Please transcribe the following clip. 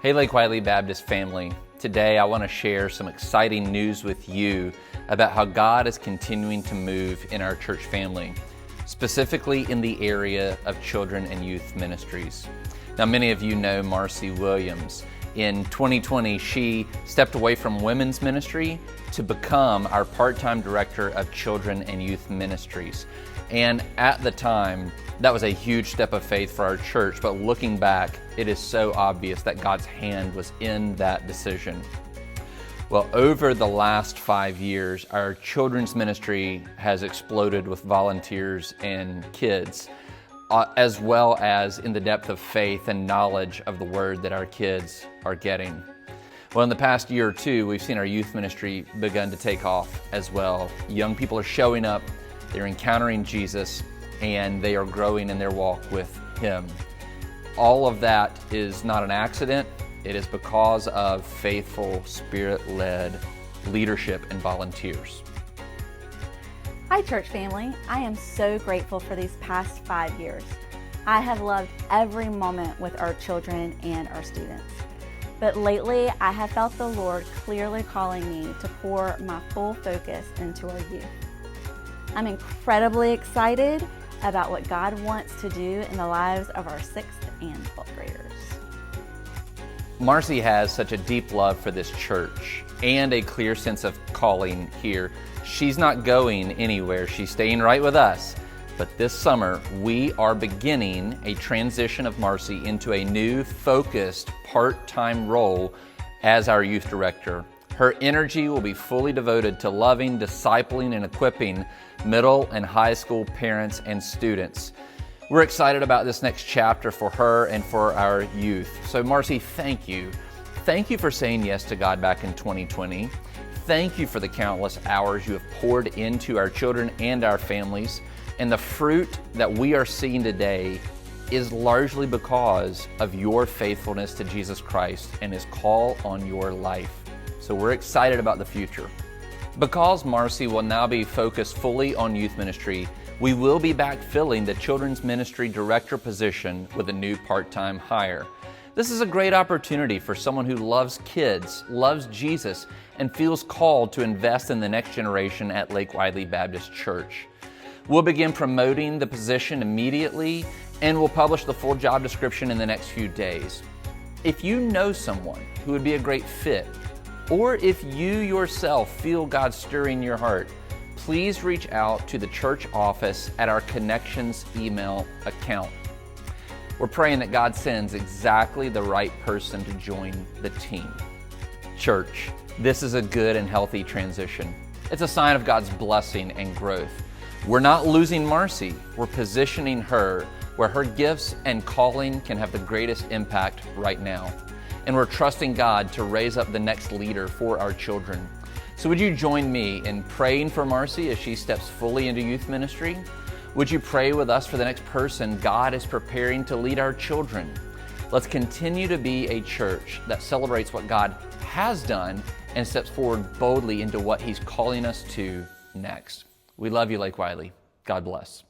Hey Lake Wylie Baptist family, today I want to share some exciting news with you about how God is continuing to move in our church family, specifically in the area of children and youth ministries. Now many of you know Marcy Williams. In 2020, she stepped away from women's ministry to become our part-time director of children and youth ministries. And at the time, that was a huge step of faith for our church, but looking back, it is so obvious that God's hand was in that decision. Well, over the last 5 years, our children's ministry has exploded with volunteers and kids, as well as in the depth of faith and knowledge of the word that our kids are getting. Well, in the past year or two, we've seen our youth ministry begun to take off as well. Young people are showing up, they're encountering Jesus, and they are growing in their walk with Him. All of that is not an accident. It is because of faithful, Spirit-led leadership and volunteers. Hi, church family. I am so grateful for these past 5 years. I have loved every moment with our children and our students. But lately, I have felt the Lord clearly calling me to pour my full focus into our youth. I'm incredibly excited about what God wants to do in the lives of our 6th and 12th graders. Marcy has such a deep love for this church and a clear sense of calling here. She's not going anywhere. She's staying right with us. But this summer, we are beginning a transition of Marcy into a new, focused, part-time role as our youth director. Her energy will be fully devoted to loving, discipling, and equipping middle and high school parents and students. We're excited about this next chapter for her and for our youth. So Marcy, thank you. Thank you for saying yes to God back in 2020. Thank you for the countless hours you have poured into our children and our families. And the fruit that we are seeing today is largely because of your faithfulness to Jesus Christ and His call on your life. So we're excited about the future. Because Marcy will now be focused fully on youth ministry, we will be backfilling the children's ministry director position with a new part-time hire. This is a great opportunity for someone who loves kids, loves Jesus, and feels called to invest in the next generation at Lake Wylie Baptist Church. We'll begin promoting the position immediately, and we'll publish the full job description in the next few days. If you know someone who would be a great fit, or if you yourself feel God stirring your heart, please reach out to the church office at our Connections email account. We're praying that God sends exactly the right person to join the team. Church, this is a good and healthy transition. It's a sign of God's blessing and growth. We're not losing Marcy, we're positioning her where her gifts and calling can have the greatest impact right now. And we're trusting God to raise up the next leader for our children. So would you join me in praying for Marcy as she steps fully into youth ministry? Would you pray with us for the next person God is preparing to lead our children? Let's continue to be a church that celebrates what God has done and steps forward boldly into what He's calling us to next. We love you, Lake Wylie. God bless.